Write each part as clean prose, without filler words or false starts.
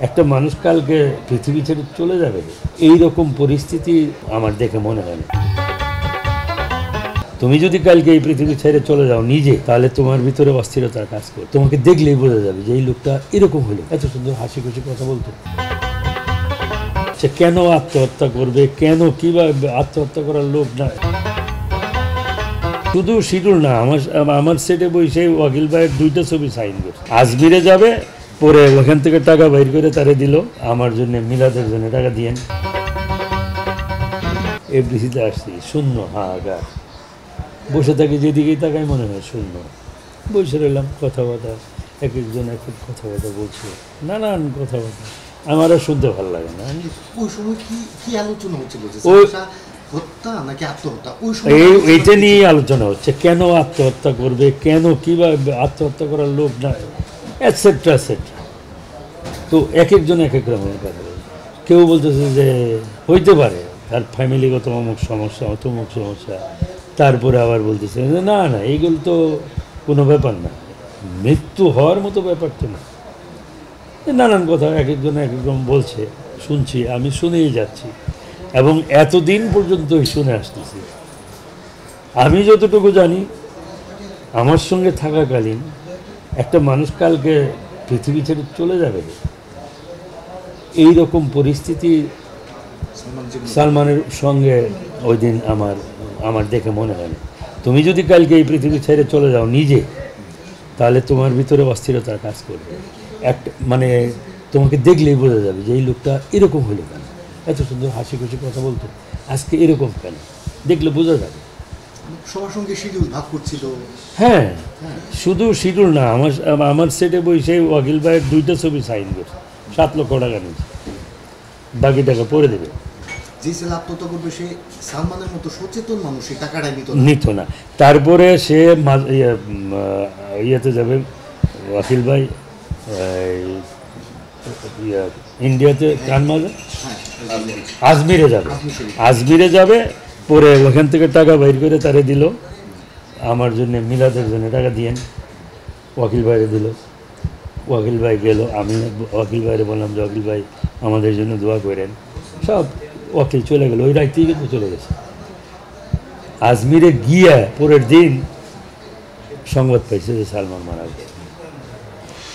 একটা মানুষ কালকে পৃথিবী ছেড়ে চলে যাবে, এই রকম পরিস্থিতি আমার দেখে মনে হয় না। তুমি যদি কালকে এই পৃথিবী ছেড়ে চলে যাও নিজে, তাহলে তোমার ভিতরে অস্থিরতার কাজ করে। তোমাকে দেখলেই বোঝা যাবে যে এই লোকটা এরকম হলো, এত সুন্দর হাসি খুশি কথা বলতো। সে কেন আত্মহত্যা করবে, কেন কিভাবে আত্মহত্যা করার লোক না। শুধু শিডিউল না, আমার সেটে বসে ওয়াকিল ভাইয়ের 2টা ছবি সাইন করছে। আজমিরে যাবে, পরে ওখান থেকে টাকা বাইর করে তারে দিল, আমার জন্য মিলাদের জন্য টাকা দিয়েন। এফডিসিতে আসছি, শূন্য হাহাকার। বসে থাকি যেদিকেই তাকাই মনে হয় শূন্য। বসে রইলাম, কথাবার্তা এক একজন এক এক কথাবার্তা বলছে, নানান কথাবার্তা। আমার আর শুনতে ভালো লাগে না। ওই সময় কি আলোচনা হচ্ছিল, হত্যা নাকি আত্মহত্যা? এইটা নিয়েই আলোচনা হচ্ছে, কেন আত্মহত্যা করবে, কেন কিভাবে আত্মহত্যা করার লোক না, এটসেট্রা এটসেট্রা। তো এক একজন এক এক রকমের কথা। কেউ বলতেছে যে হইতে পারে তার ফ্যামিলিগত অমুক সমস্যা, অতমুক সমস্যা। তারপরে আবার বলতেছে যে না না, এইগুলো তো কোনো ব্যাপার না, মৃত্যু হওয়ার মতো ব্যাপার তো না। নানান কথা এক একজন এক একজন বলছে, শুনছি, আমি শুনেই যাচ্ছি এবং এতদিন পর্যন্তই শুনে আসতেছি। আমি যতটুকু জানি, আমার সঙ্গে থাকাকালীন একটা মানুষ কালকে পৃথিবী ছেড়ে চলে যাবে, এই রকম পরিস্থিতি সালমানের সঙ্গে ওই দিন আমার দেখে মনে হয় না। তুমি যদি কালকে এই পৃথিবী ছেড়ে চলে যাও নিজে, তাহলে তোমার ভিতরে অস্থিরতার কাজ করবে। মানে তোমাকে দেখলেই বোঝা যাবে যে এই লোকটা এরকম হলো কেন, এত সুন্দর হাসি খুশি কথা বলতো, আজকে এরকম কেন, দেখলে বোঝা যাবে। সবার সঙ্গে শিডিউল ভাগ করছিল। হ্যাঁ, শুধু শিডিউল না, আমার সেটে বসে ওয়াকিল ভাইয়ের 2টা ছবি সাইন করছে, 7 লক্ষ টাকা নিচ্ছে, বাকি টাকা পরে দেবে। যে ছেলে আত্মহত্যা করবে সে সালমানের মতো সচেতন মানুষ, এই টাকাটাই নিত না। তারপরে সে ইয়েতে যাবে, ওয়াকিল ভাই ইন্ডিয়াতে আজমিরে যাবে, পরে ওখান থেকে টাকা বাইর করে তারে দিল, আমার জন্য মিলাদের জন্য টাকা দিয়েন। ওয়াকিল ভাইরে দিল, ওয়াকিল ভাই গেল, আমি ওয়াকিল ভাইরে বললাম যে ওয়াকিল ভাই আমাদের জন্য দোয়া করেন। সব ওয়াকিল চলে গেল, ওই রাইতেই কিন্তু চলে গেছে। আজমিরে গিয়া পরের দিন সংবাদ পাইছে যে সালমান মারা গেছে।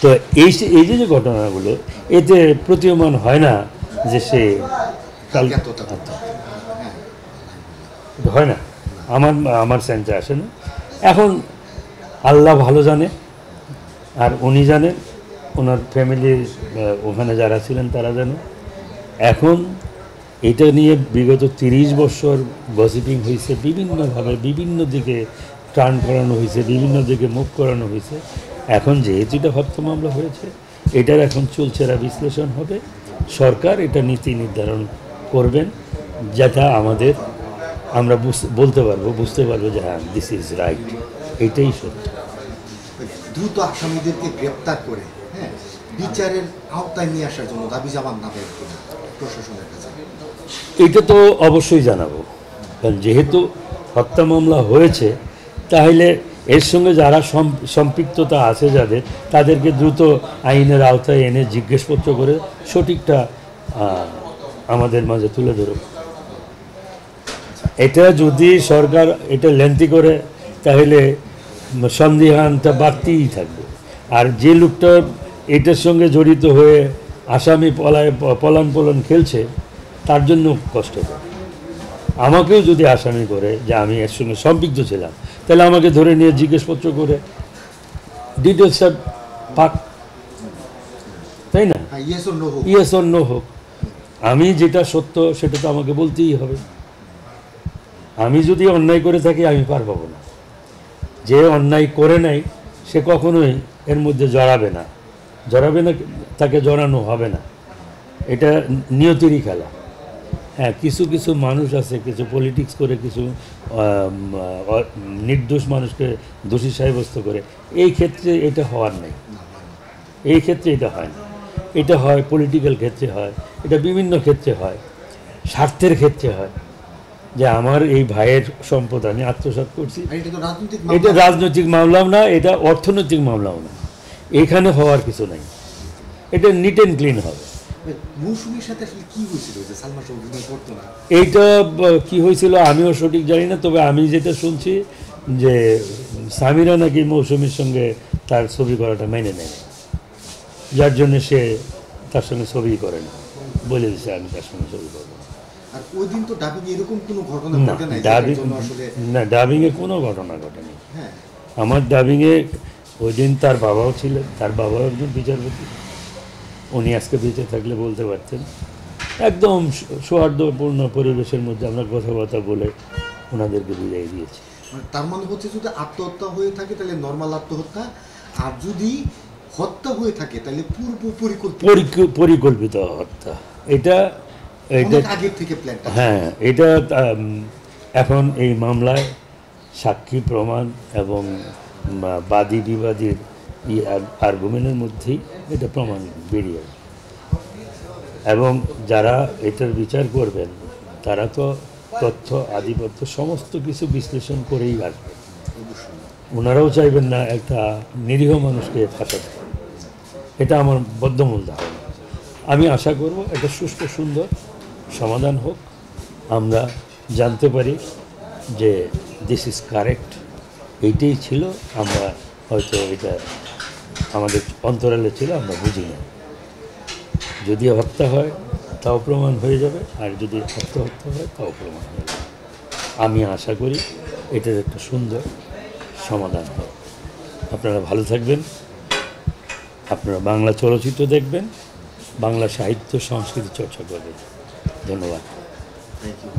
তো এই যে ঘটনাগুলো, এতে প্রতীয়মান হয় না যে সে হয় না, আমার সেন্সে আসে না। এখন আল্লাহ ভালো জানে, আর উনি জানেন, ওনার ফ্যামিলির ওখানে যারা ছিলেন তারা জানে। এখন এটা নিয়ে বিগত 30 বছর গসিপিং হয়েছে, বিভিন্নভাবে বিভিন্ন দিকে টার্ন করানো হয়েছে, বিভিন্ন দিকে মুখ করানো হয়েছে। এখন যেহেতু এটা হত্যা মামলা হয়েছে, এটার এখন চুলচেরা বিশ্লেষণ হবে। সরকার এটা নীতি নির্ধারণ করবেন, যেটা আমরা বুঝতে পারবো যে হ্যাঁ, দিস ইজ রাইট, এটাই সত্য। দ্রুত আসামিদেরকে গ্রেপ্তার করে বিচারের আওতায় নিয়ে আসার জন্য দাবি জানাবেন প্রশাসনের কাছে? এটা তো অবশ্যই জানাবো, কারণ যেহেতু হত্যা মামলা হয়েছে, তাহলে এর সঙ্গে যারা সম্পৃক্ততা আছে যাদের, তাদেরকে দ্রুত আইনের আওতায় এনে জিজ্ঞেসপত্র করে সঠিকটা আমাদের মাঝে তুলে ধরুক। এটা যদি সরকার এটা লেন্থি করে, তাহলে সন্দিহানটা বাড়তেই থাকবে। আর যে লোকটা এটার সঙ্গে জড়িত হয়ে আসামি পলান খেলছে, তার জন্য কষ্ট করে। আমাকেও যদি আসামি করে যে আমি এর সঙ্গে সম্পৃক্ত ছিলাম, তাহলে আমাকে ধরে নিয়ে জিজ্ঞেসপত্র করে ডিটেলসটা পাক, তাই না? ইয়েস অর নো হোক। আমি যেটা সত্য সেটা তো আমাকে বলতেই হবে। আমি যদি অন্যায় করে থাকি, আমি পার পাবো না। যে অন্যায় করে নাই, সে কখনোই এর মধ্যে জড়াবে না, তাকে জড়ানো হবে না। এটা নিয়তিরই খেলা। হ্যাঁ, কিছু মানুষ আছে, কিছু পলিটিক্স করে, কিছু নির্দোষ মানুষকে দোষী সাব্যস্ত করে। এই ক্ষেত্রে এটা হওয়ার নেই, এই ক্ষেত্রে এটা হয় না। এটা হয় পলিটিক্যাল ক্ষেত্রে হয়, এটা বিভিন্ন ক্ষেত্রে হয়, স্বার্থের ক্ষেত্রে হয়, যে আমার এই ভাইয়ের সম্পদ আমি আত্মসাৎ করছি। এটা রাজনৈতিক মামলাও না, এটা অর্থনৈতিক মামলাও না, এখানে হওয়ার কিছু নাই। এটা নিট অ্যান্ড ক্লিন হবে। মৌসুমীর সাথে আসলে কি হয়েছিল যে সালমা শাহ অভিনয় করতো না? এইটা কি হয়েছিল আমিও সঠিক জানি না, তবে আমি যেটা শুনছি যে সামিরা নাকি মৌসুমীর সঙ্গে তার ছবি করাটা মেনে নেয়, যার জন্য সে তার সঙ্গে ছবি করে না, বলে দিচ্ছে আমি তার সঙ্গে ছবি করবো না। আর ওই দিন তো ডাবিং এরকম কোনো ঘটনা না ঘটে নাই ডাবিং, যেটার জন্য আসলে না ডাবিংয়ে কোনো ঘটনা ঘটেনি। হ্যাঁ আমার ডাবিংয়ে ওই দিন তার বাবাও ছিলেন, তার বাবাও একজন বিচারপতি, উনি আজকে বেঁচে থাকলে বলতে পারতেন। একদম সৌহার্দ্যপূর্ণ পরিবেশের মধ্যে আমরা কথাবার্তা বলে ওনাদেরকে বিদায় দিয়েছি। মানে তার মানে হচ্ছে যদি আত্মহত্যা হয়ে থাকে তাহলে নর্মাল আত্মহত্যা, আর যদি হত্যা হয়ে থাকে তাহলে পূর্ব পরিকল্পিত হত্যা। এটা এটা অনেক আগের থেকে প্ল্যানটা। হ্যাঁ, এটা এখন এই মামলায় সাক্ষী প্রমাণ এবং বাদী বিবাদীর আর্গুমেন্টের মধ্যেই এটা প্রমাণ বেরিয়ে আসবে। এবং যারা এটার বিচার করবেন তারা তো তথ্য আধিপত্য সমস্ত কিছু বিশ্লেষণ করেই আসবে। ওনারাও চাইবেন না একটা নিরীহ মানুষকে ফাঁসাতে। এটা আমার বদ্ধমূল ধারণা। আমি আশা করব এটা সুষ্ঠু সুন্দর সমাধান হোক, আমরা জানতে পারি যে দিস ইজ কারেক্ট, এইটাই ছিল, আমরা হয়তো এটা আমাদের অন্তরালে ছিল, আমরা বুঝি না। যদি হত্যা হয় তাও প্রমাণ হয়ে যাবে, আর যদি আত্মহত্যা হয় তাও প্রমাণ হয়ে যাবে। আমি আশা করি এটার একটা সুন্দর সমাধান হবে। আপনারা ভালো থাকবেন, আপনারা বাংলা চলচ্চিত্র দেখবেন, বাংলা সাহিত্য সংস্কৃতি চর্চা করবেন। ধন্যবাদ। Thank you.